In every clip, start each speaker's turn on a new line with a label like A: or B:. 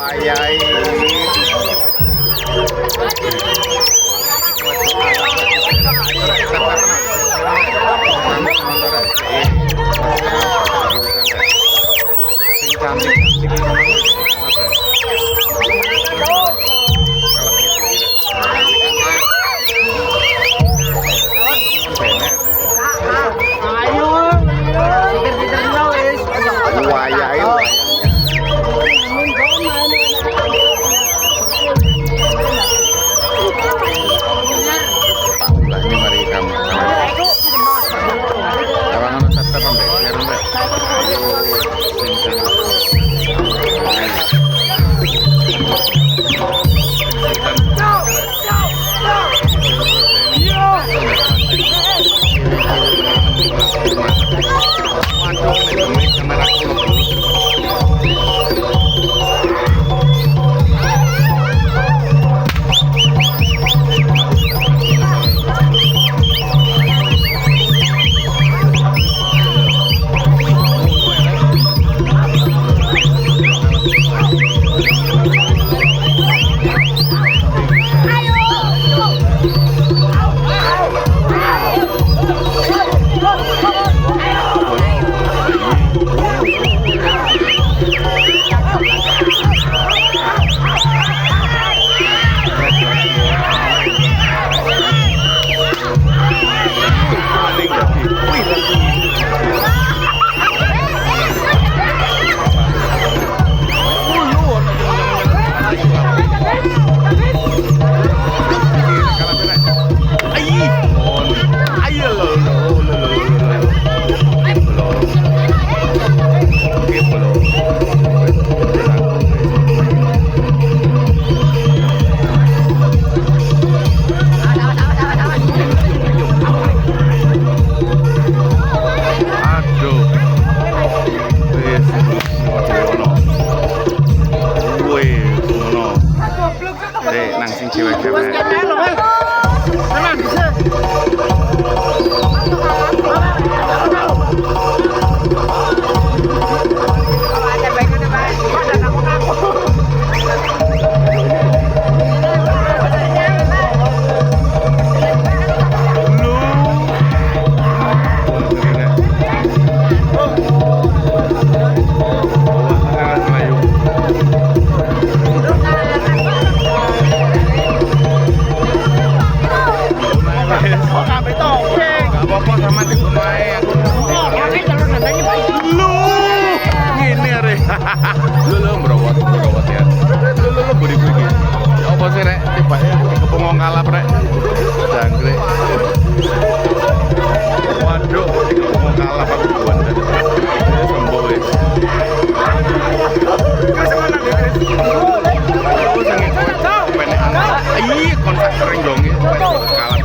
A: Wayai. Lu merowot ya. Lu buri-buri iki. Ya apa sih rek tibake kepengong kalap rek. Jangkrik. Waduh, kepengong kalap aku buan. Sembo wis. Wis mana Chris? Oh, sing penekan. Ih, kontak kering dong iki. Kalap.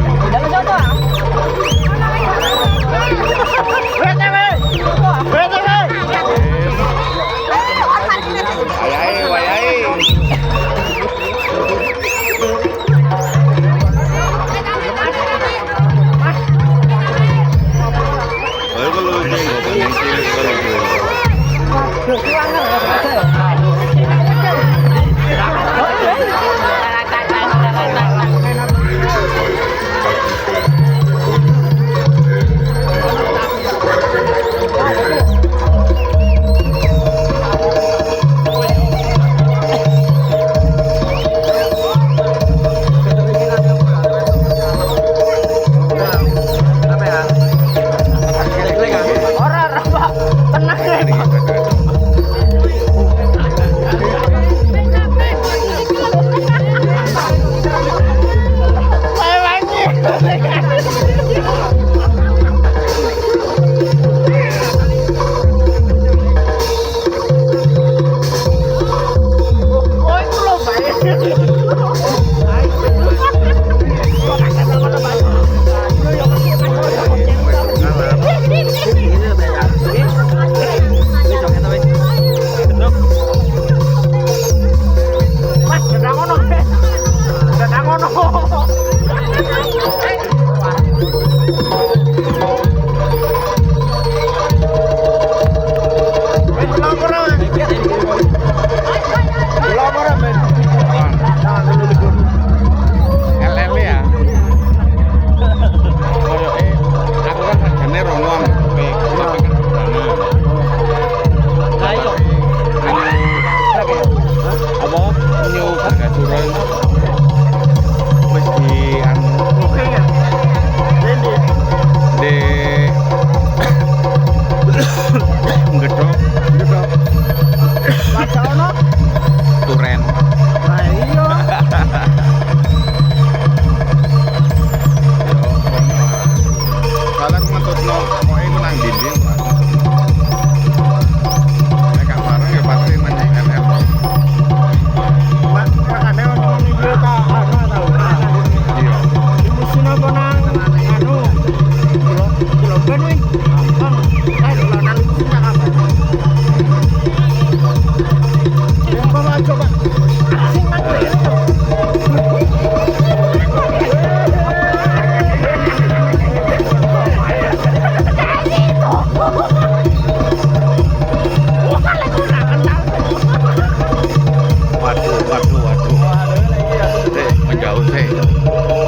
A: Menjauh sih.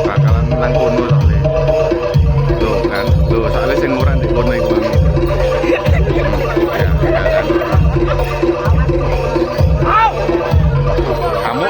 A: Bakalan nang kono soalnya. Tuh kan, tuh soalnya sing murah di kono iku. Ya, kan. Kamu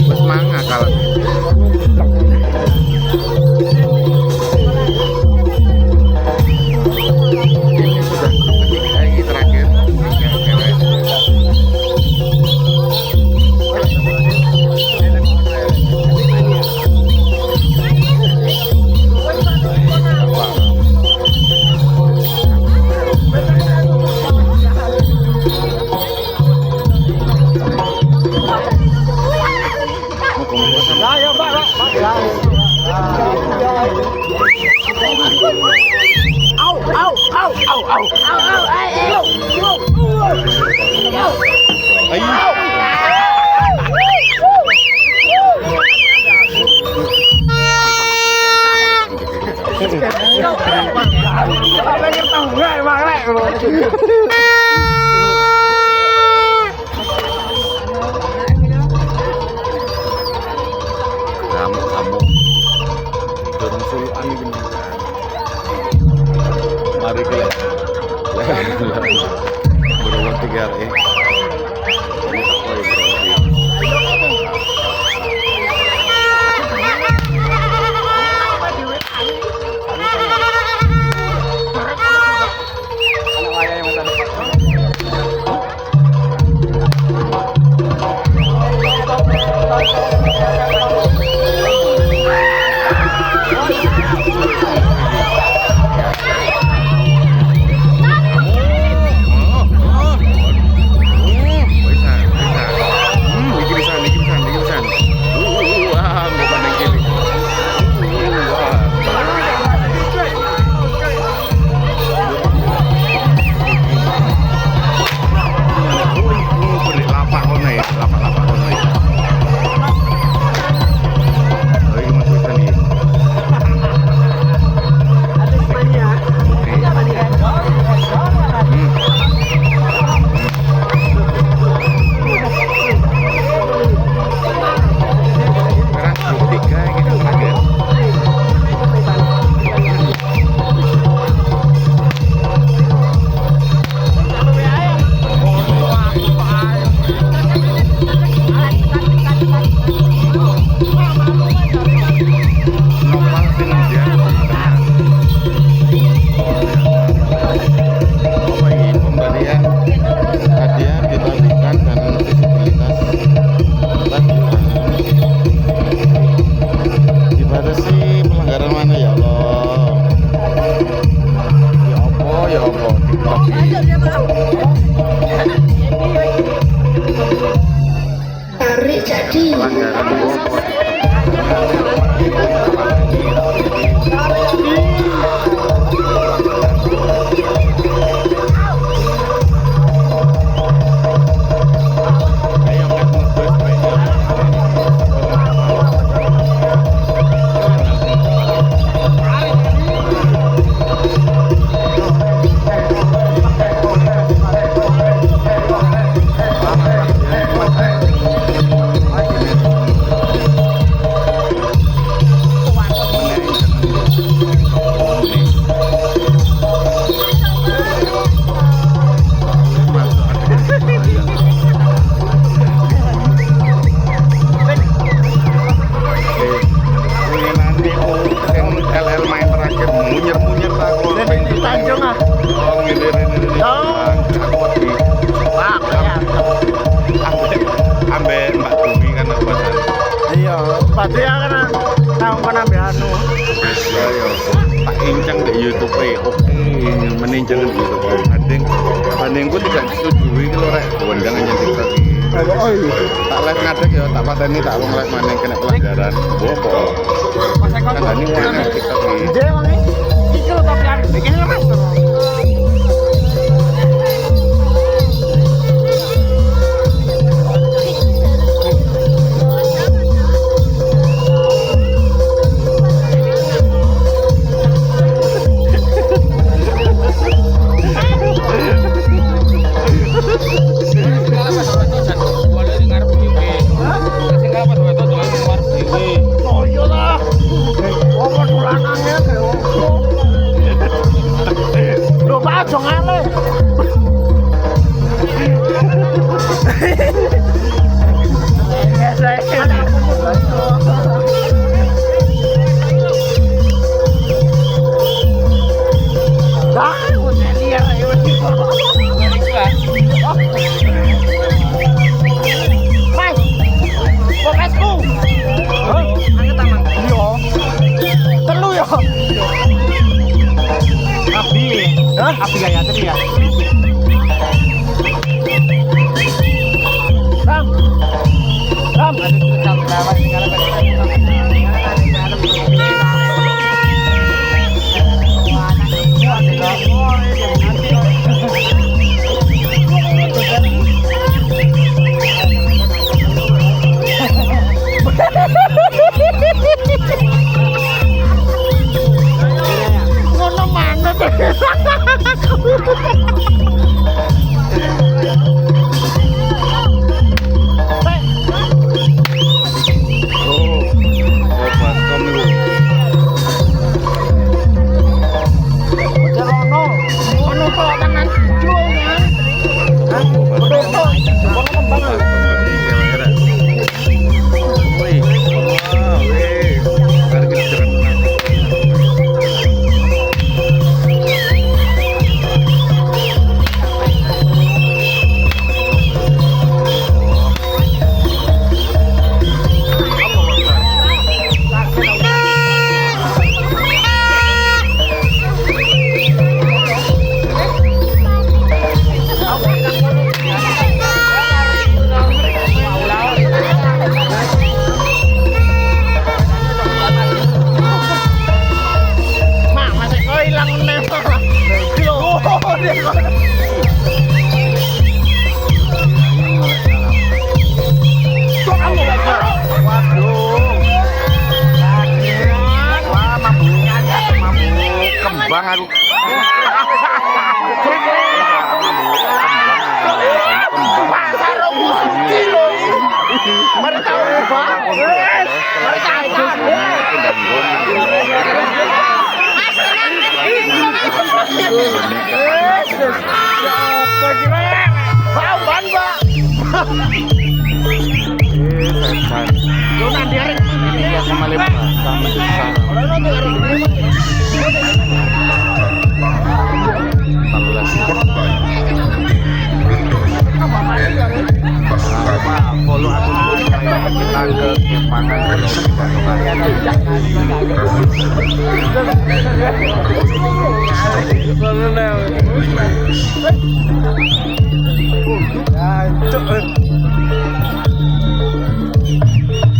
A: Wes mangga kalau Kamu dorong suluan iki mari kita berbuat tiga hari.
B: Pasti ya kan tahu kan ambil anu.
A: Tak incang di YouTube oke, menincang di YouTube. Bandingku tidak disetujui kalau rek undangan yang TikTok ini.
B: Oh iya.
A: Tak live ngadeg ya, tak pateni tak wong live maneh kena pelanggaran. Bopo. Kan ini wong TikTok iki.
B: Dia wong iki lho tapi aku bikin lemas to. Api gaya tadi ya. Ram. Ada kita lewat tinggal
A: kembang aku.
B: Mari tahu Pak. Mari
A: follow akun kita ke Kepangan.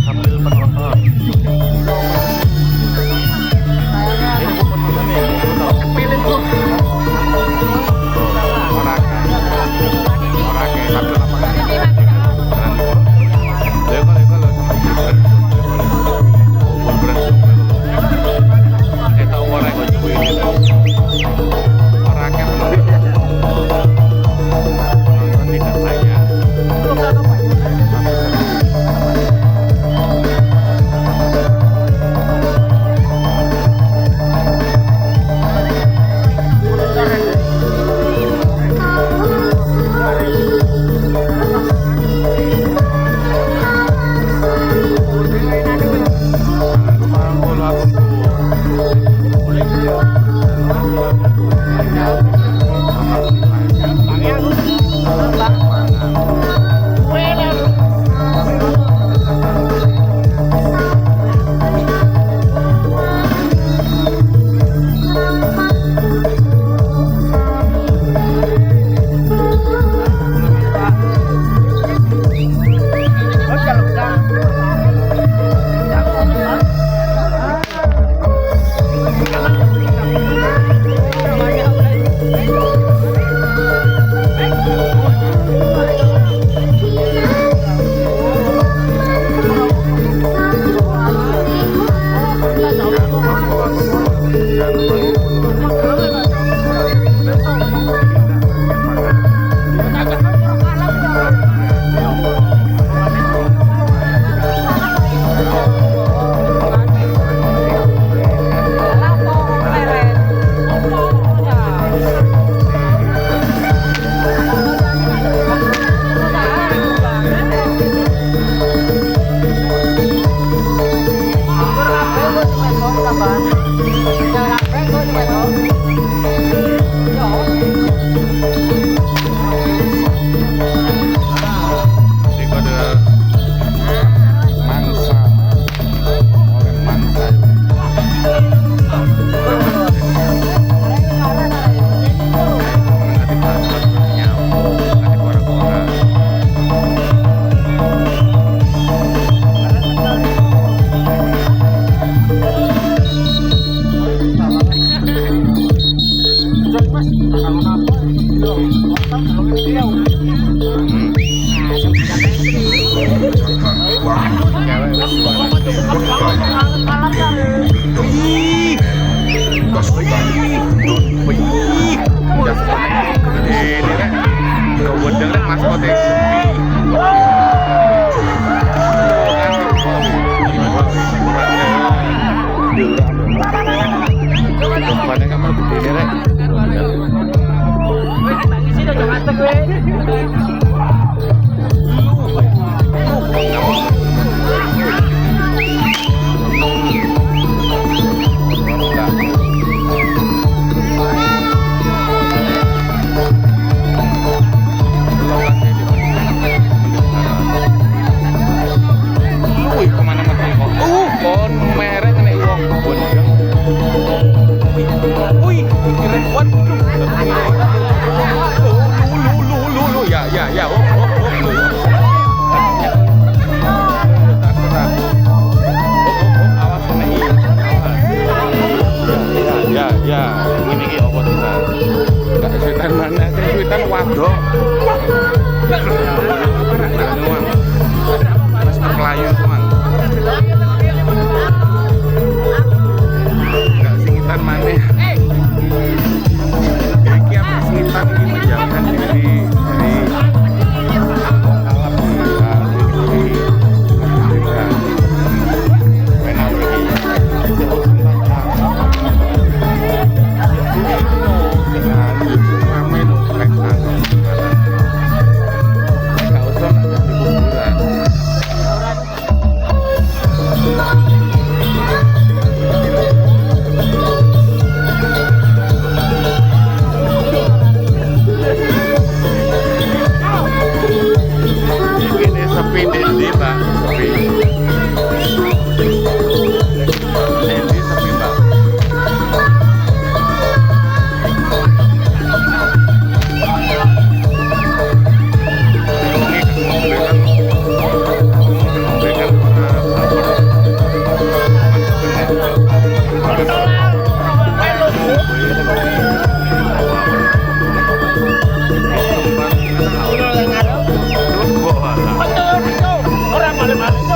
A: Sambil penonton.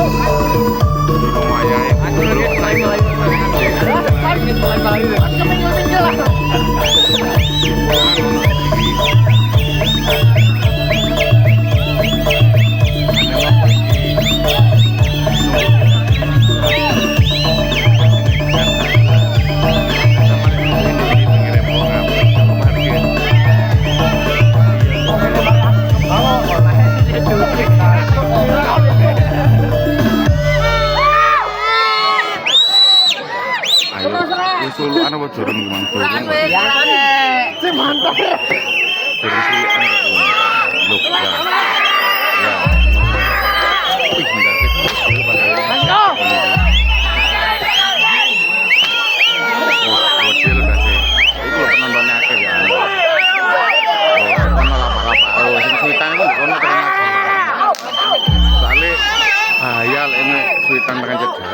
A: lumayan
B: Aku lagi mulai. Sakit mulai. Tinggal lah.
A: Suluan apa jorong gimana jorong?
B: Mantap.
A: Jorong suluan kok. Loh, ya. Ya. Wih, enggak sih. Bocil udah sih. Itu penontonnya akeh ya. Oh, ono lapak-lapak. Oh, sing suitan itu ono ternyata. Soalnya bahaya lek ini suitan tekan cedek.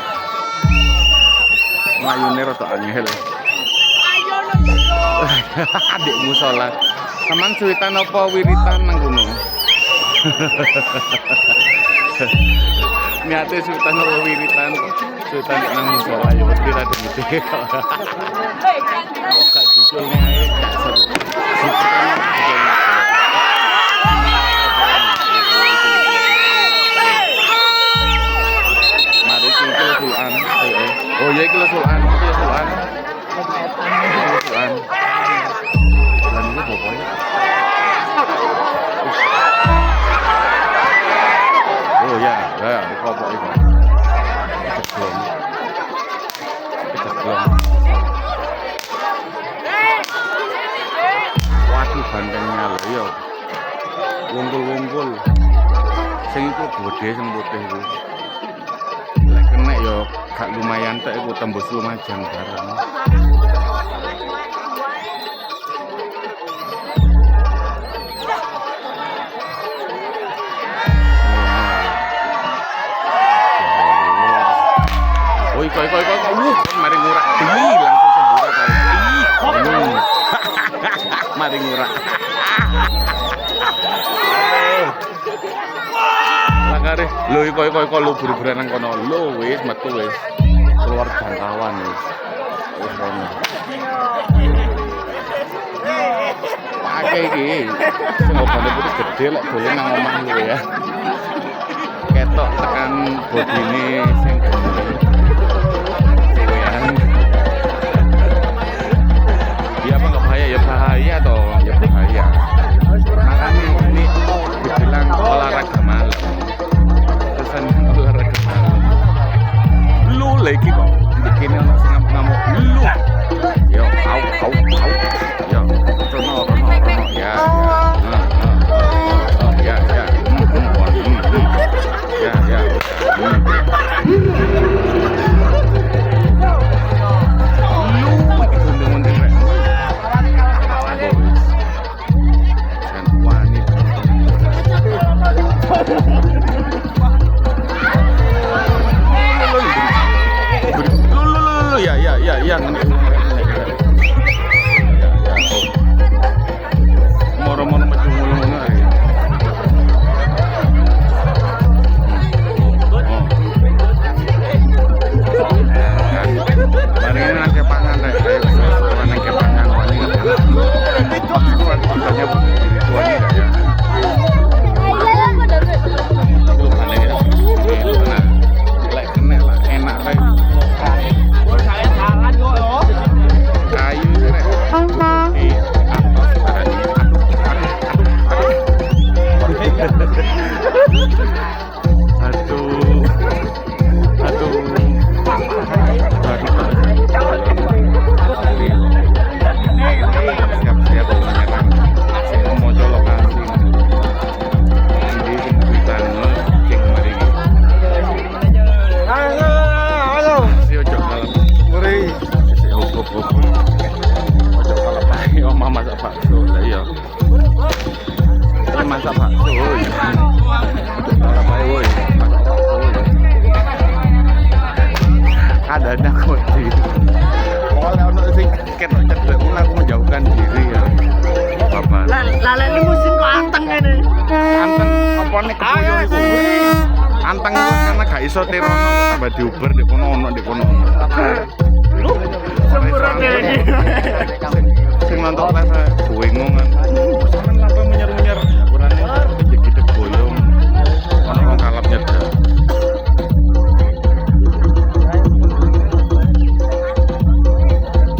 A: Mayune rada angel. Adikmu sholat. Saman suwitan apa wiritan nang kono? Niate suwitan apa wiritan? Suwitan nang musala ya mesti ra dite. Kak jujurnya ae seru. Mari kumpul Sultan. Oh ya iki lho Sultan, iki Sultan. Sultan. Sultan ini pokoknya. Oh ya, ya, kopok itu. Ceklong. Ceklong. Waduh bantengnya lho ya. Wungkul-wungkul. Sing iku gede sing putih iku. Lek kena yo gak lumayan tek iku tembus Lumajang bareng. Mari ngurak. Langsung semburat tadi. Mari ngurak. Langare, lho iko lu buru-buruan nang kono. Lho wis metu wis. Keluar jangkauan wis. Wis rono. Pakai iki. Sing obane putih gede lek dolen nang omah lu ya. Ketok tekan bodine sing gede. Ya apa nggak bahaya ya bahaya toh ya bahaya. Makanya ini dibilang olahraga malam. Pesan olahraga malam. Lu lagi kok bikin anak sing ngamuk lu. Yo au. Yo rono ya. Ya. Ya. Ya. Moro-moro macam ngono ae. anteng karena gak iso tirono tambah diuber di kono ono di kono.
B: Semburan deh ini.
A: Sing nonton live bingung kan. Sampeyan lapo menyer-menyer urane jadi goyong. Ono wong kalap nyedek.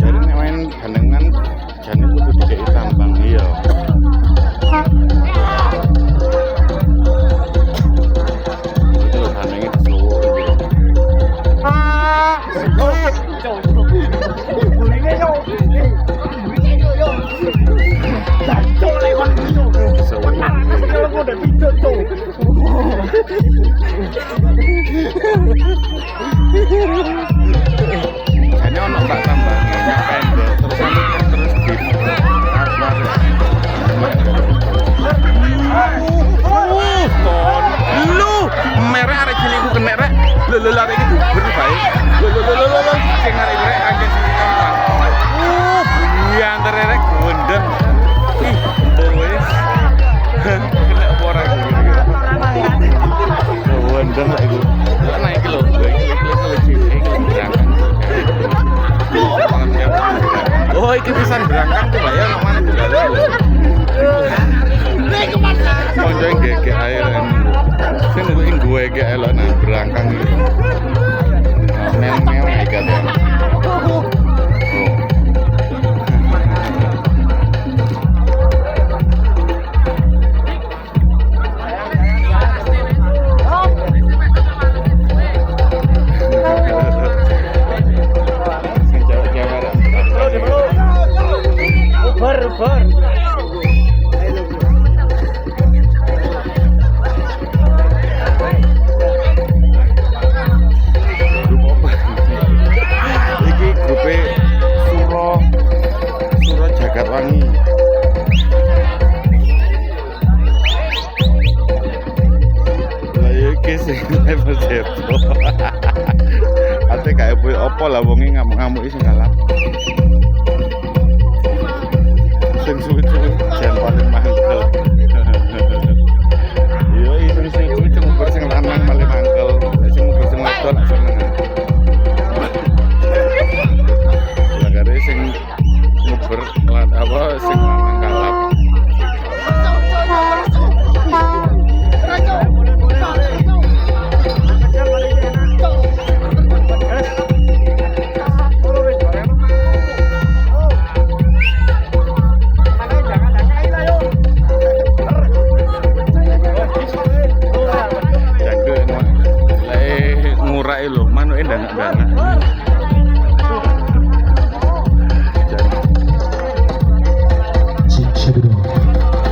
A: Jadi nek main gandengan jane kudu dikeki tambang iya. Itu lho gandengan disowo gitu. Ini ono tak tambangnya nyak pendek terus lu merek arek cilik ku kena rek lho arek iki duber bae lho sing arek rek anggen sing gampang biantar rek gondeng ih wis kena apa ora iki gondeng lek iku lek naik lho oh iki pisan berangkang tuh ya nang mana tuh nek kemana konco gege ae sing nggo gue ge elok nang berangkang iki meo ikan ya ate kae opo lah wonge ngamuk-ngamuki sing galak sing suwi-suwi jan paling mangkel iya sing suwi cuma sing lanang paling mangkel sing sing wedok seneng lagare sing nguber apa sing lanang galak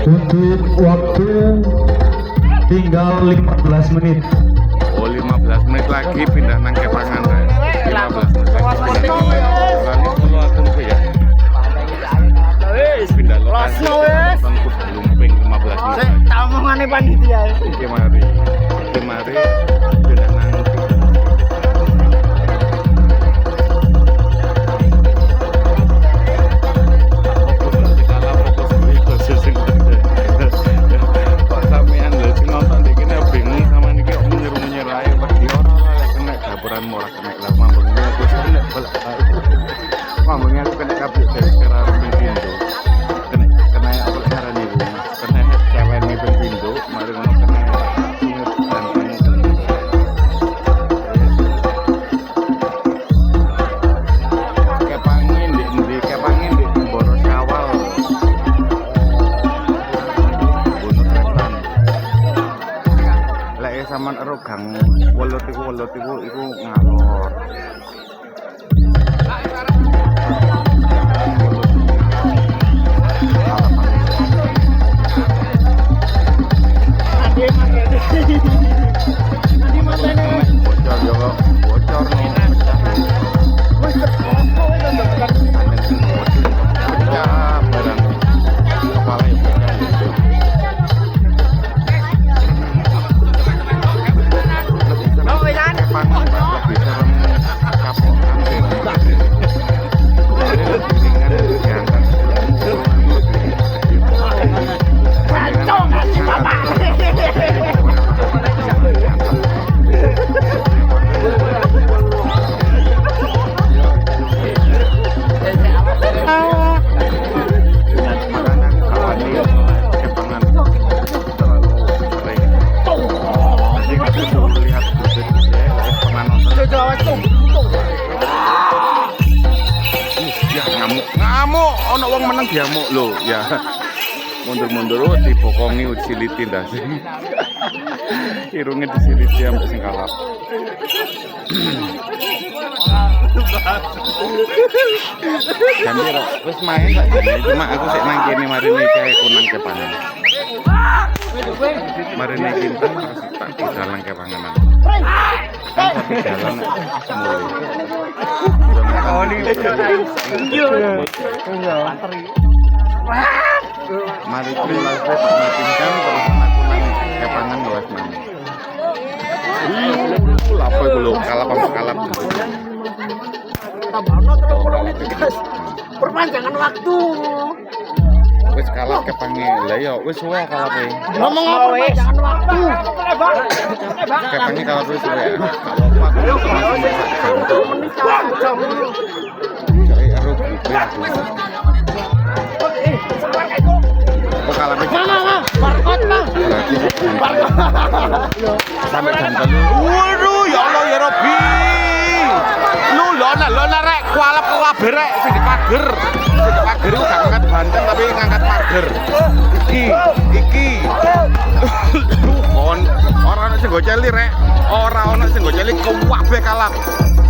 C: untuk waktu tinggal 15 menit.
A: Oh 15 menit lagi pindah nang kepangan 15 menit lagi kalau aku ya pindah lokasi nonton kudu lumping 15 menit
B: tak omongane panitia
A: iki mari pindah nang ngomongnya aku kena kabel dari sekarang pintu kena apa cara nih bu kena cewek nih pintu mari ngomong kena kepangin di boros awal bunuh tretan lek sampean ero gang welut iku ngalor bocor menang diamuk lho ya. Mundur-mundur dibokongi siliti ndas. Irunge disiliti sampai sing kalap. Gambir wis main tak jane cuma aku sik nang kene marine kae kunang kepangan. Marine kinten tak didalang ke panganan. Kan jalan mulai.
B: Oli iya.
A: Mari pulang ke tinggal terus aku nang kepangan wis nang. Lapo iku lho kalap.
B: Perpanjangan waktu.
A: Wis kalap kepange. Lah ya wis suwe kalape.
B: Ngomong apa perpanjangan waktu?
A: Kepange kalap wis suwe. Cari ero kupe aku. Kok kalape.
B: Barcode, Bang.
A: Sampai jam 3. Waduh ya Allah ya Robi. Lu lona rek kualap kabeh rek sing dipager. Sing dipager iku gak ngangkat banten tapi ngangkat pager. Iki. Kon ora ono sing goceli rek. Ora ono sing goceli kabeh kalap.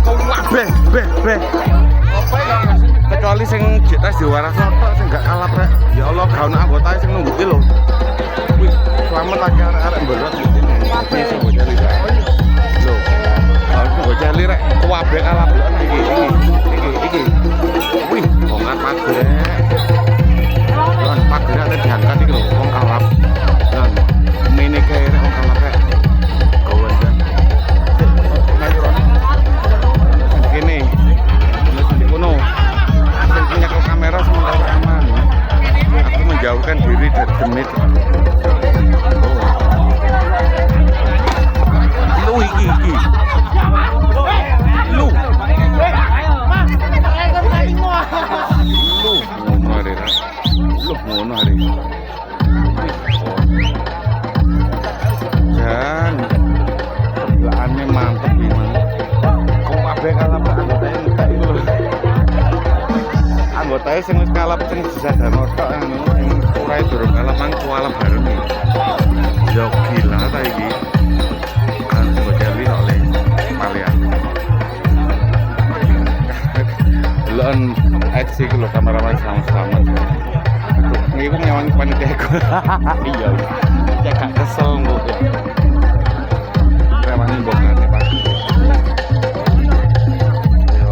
A: Kabeh beh. Apa ya kecuali sing tes diwaras tok sing gak kalap rek. Ya Allah gak ono anggota sing nungguki lho. Wih, selamat lagi arek mberot iki. Sing goceli rek. Lho. Aku goceli rek kabeh kalap iki. Wih, bongat pager. Lan pager ada diangkat iki lho, wong kalap. Lan mene kae rek wong kalap rek. Kawan. Kene. Di kono. Sing punya kamera sementara aman. Aku menjauhkan diri dari demit. Lu iki. Lu. Ngono hari. Dan sebelahannya mantep gimana? Kok kabeh kalap anggotanya entek iku lho. Anggotanya sing wis kalap sing disadano tok anu sing ora durung kalap nang kualap bareng. Yo gila ta iki. Kan boceli tok le palian. Lon aksi ku lho kameraman selamat. Iku nyawan panitia aku. Iya. Cek gak kesel mbok. Rewani bongkarne Pak. Yo.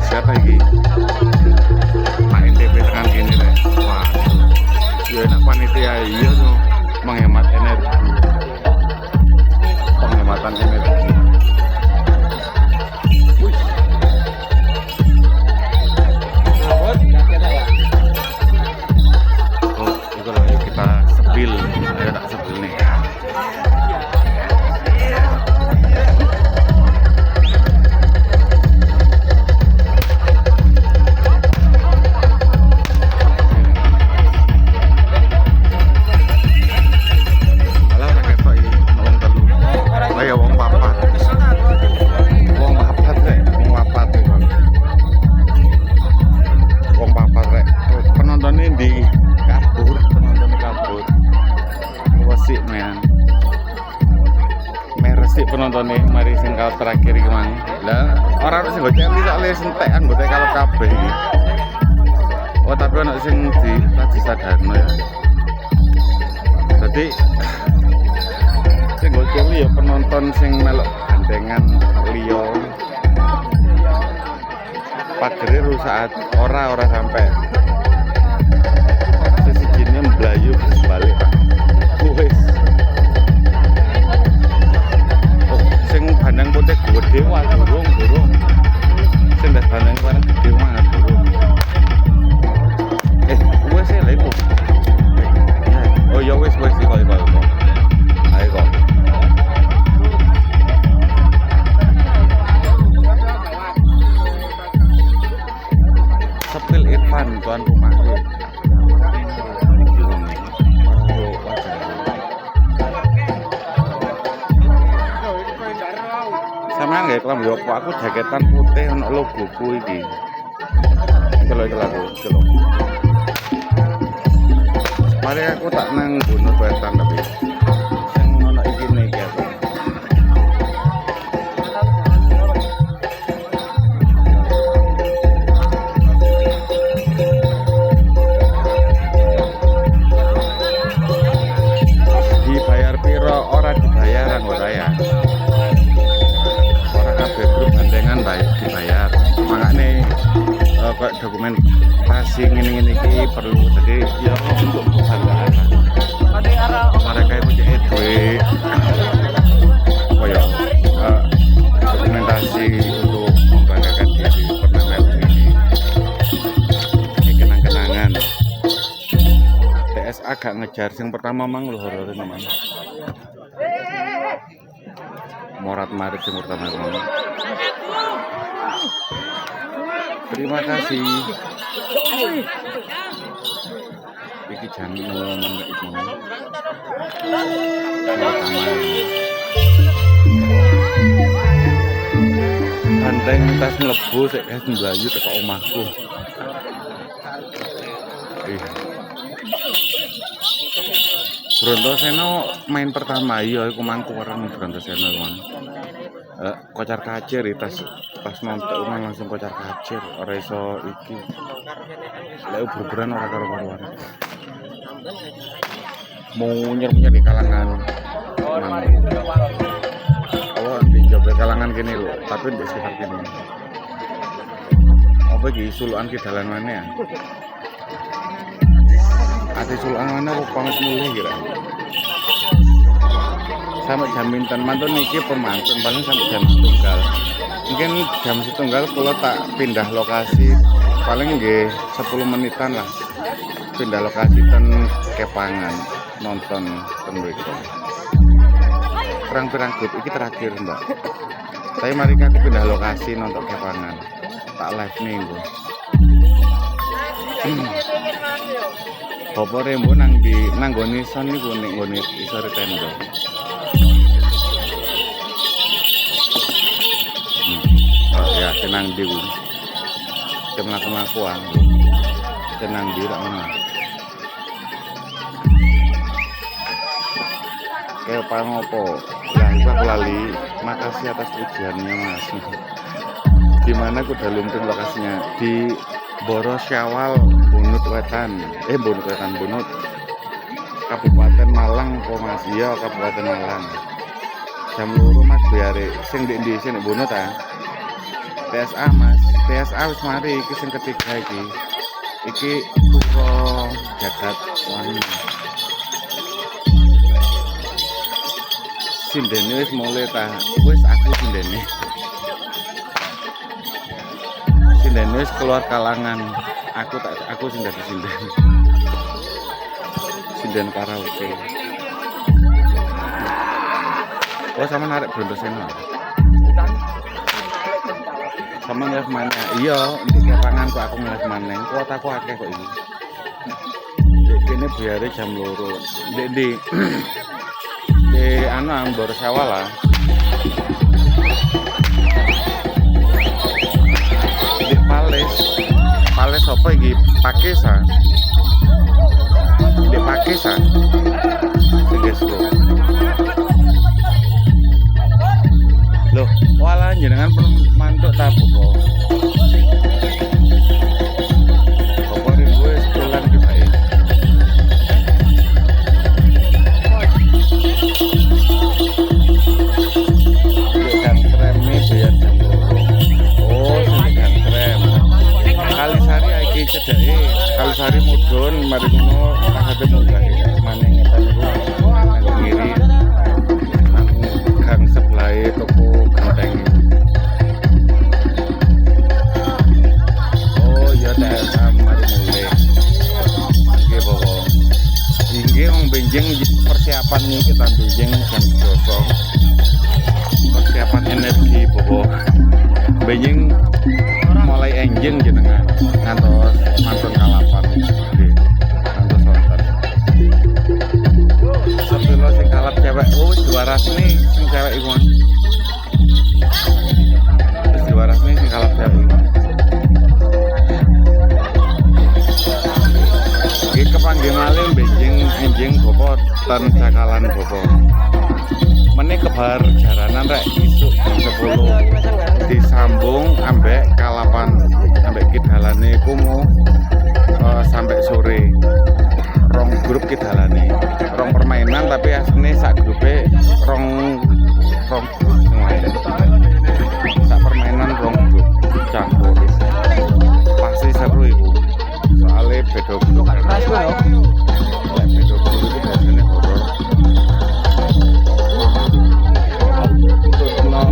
A: Siapa iki? Pak NTP tekan kene rek. Wah. Yo enak panitia iya tuh menghemat energi. Penghematan energi. Wih. Kita sepil, ayo tak sepil nih. Alah ora ketok iki, wong telu. Ayo wong papat. Wong papat rek, wong papat iki. Wong papat rek. Penontonnya di kabur, penontonnya kabur. Wasik men. Meresik penontonnya, mari sing kal terakhir iki mang. Lah, ora ono sing goceli sakle sentek anggota kalau kabeh iki. Oh, tapi ono sing tadi sadarno ya. Dadi sing goceli ya penonton sing melok gandengan liya. Pagere rusak ora sampai. Sesijine mblayu balik. Wis. Oh, sing bandang putih gede wae durung. Sing ndas bandang bareng gede banget durung. Wis lha iku. Oh ya wis iko. Ayo kok. Sepil Irfan tuan rumahku. Sampeyan nggih kelambi opo aku jaketan putih ono logoku iki. Kalau itu lagu, kalau. Mari aku tak nang Bunut Wetan tapi sing ono iki iki aku. Dibayar piro ora dibayar anggota ya. Ora kabeh grup bandengan baik dibayar. Makane kok dokumentasi ngene-ngene iki perlu jadi ya untuk kebanggaan lah. Mereka itu jadi duit apa ya dokumentasi untuk membanggakan diri pernah kayak begini. Ini kenang-kenangan. TSA agak ngejar yang pertama mang lo horor memang. Morat marit yang pertama memang. Terima kasih. Iki jam 0 menit itu. Banteng tas mlebu sik es mlayu teko omahku. Brontoseno main pertama iya iku mangku orang Brontoseno mang. Kocar kacir pas nonton umang langsung kocar kacir ora iso iki lek berberan ora karo-karuan mau nyer-nyer di kalangan di jobe kalangan gini loh tapi di sekitar gini apa iki sulukan ki dalan mana ya ati sulukan mana kok pamit mulih kira sampai jam pinten mantun niki pemantun paling sampai jam setunggal mungkin jam setunggal kalau tak pindah lokasi paling nggih 10 menitan lah pindah lokasi ten Kepangan nonton ten mriku pirang-pirang grup iki terakhir mbak tapi mari aku pindah lokasi nonton Kepangan tak live nih nggo Bapak rembo nang nggone son niku ning nggone isor tenda. Oh ya, tenang di kuwi. Mlaku-mlaku tenang di ra ngono. Kayak apa ngopo? Lah aku lali. Makasih atas pujiannya Mas. Di mana aku udah lumping lokasinya di Boro Syawal Bunut Wetan. Bunut Wetan Bunut. Kabupaten Malang po Mas. Iya, Kabupaten Malang. Jam 2 Mas biare sing ndi sing Bunut ta. TSA Mas. TSA wis mari iki sing ketiga iki. Iki Puro Jagat Wani. Sindene wis mulai ta. Wis aku sindene. Sindene wis keluar kalangan. Aku sing dadi sinden. Sinden karaoke. Oh sama narik Brontoseno. Sama ngeles mana? Iya, di Kepangan kok aku ngeles mana? Kuotaku akeh kok ini. Kene biare jam 2. Di anu Boro Syawal lah. Di Pales apa iki? Pakesa. Di Pakesa. Segesku. Loh, walah jenengan mantuk ta Bopo. Bopo rindu wis pulang ki bae. Kan treme biar jam 2. Oh, sing trem. Kalisari iki cedeke, Kalisari mudhun mari ngono kasate munggah maneh ngetan iku nang kiri. Gang sebelah toko genteng. Oh ya TSA mari mulai. Nggih Bapak. Inggih wong benjing persiapan niki ta benjing jam 2. Persiapan energi Bapak. Benjing mulai enjing jenengan ngantos mantun kalapan nggih. 30 disambung ambek Kalapan ambek Kidalane kumu sampai sore. Rong grup Kidalane, rong permainan tapi aslinya sak grupe rong grup yang lain. Sak permainan rong grup campur. Pasti seru iku. Soalnya beda grup. Beda grup itu biasanya horor. No.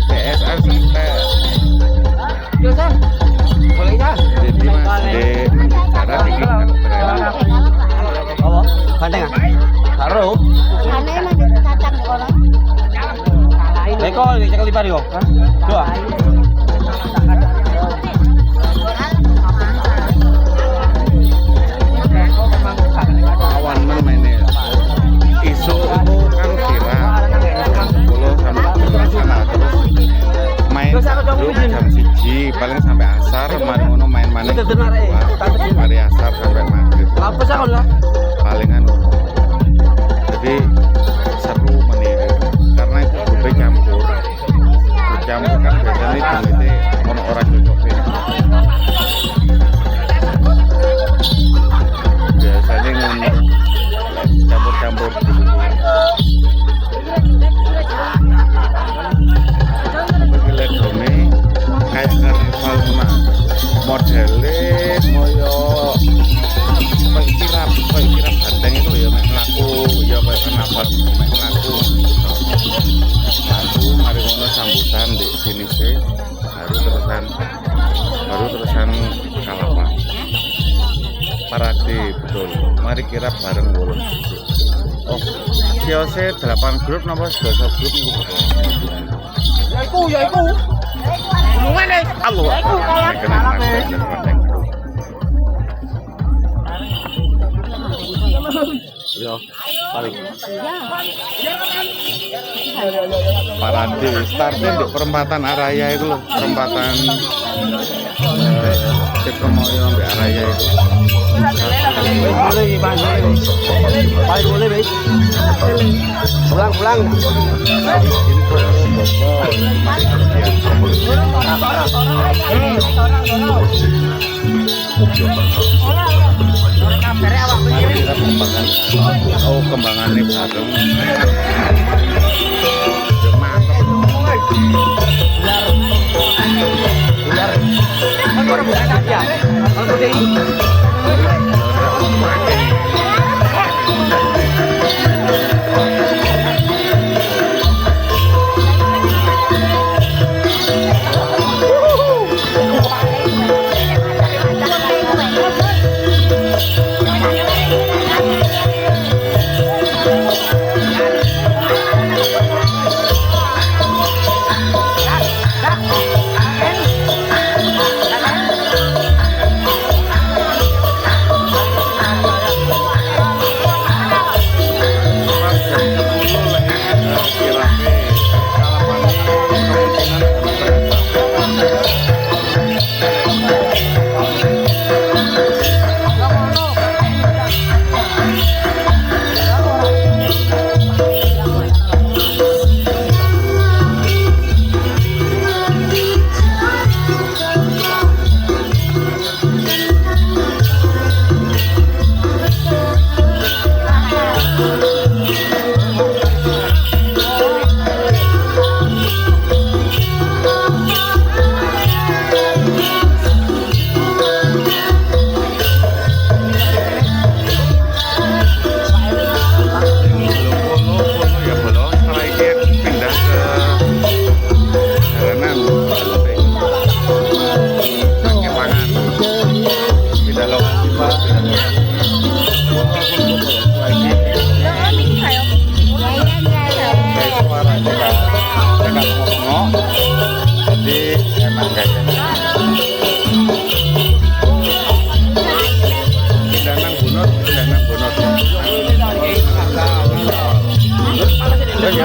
A: PSR sampai. Jadi mas di cara bikin
B: Ganteng ah? Karo.
D: Aneh mah cacang di kono.
B: Leko cekel lipar yo. Doa.
A: awan mainnya isu itu kan kira 10 sampai sana terus main jam 1 paling sampai asar mari ngono main-main mari asar sampai maghrib
B: Apa sih kalau lah?
A: palingan jadi seru meniru karena itu grup campur kan biasanya duitnya orang cocoknya biasanya ngono campur-campur begile dome kayak karnival mana modelnya moyo kayak kirap ganteng itu ya mek mlaku ya kayak karnaval mek mlaku mari ngono sambutan di sini sih baru terusan Kalapan parade betul mari kirap bareng wolong oh kiose 8 grup napa 12 grup niku
B: Ya iku. Hubungan deh.
A: Allah yo paling parade startnya di perempatan Araya itu loh perempatan Tirtomoyo di Araya itu
B: Boleh, pulang.
A: Kembangannya bareng mantap ya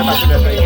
A: tak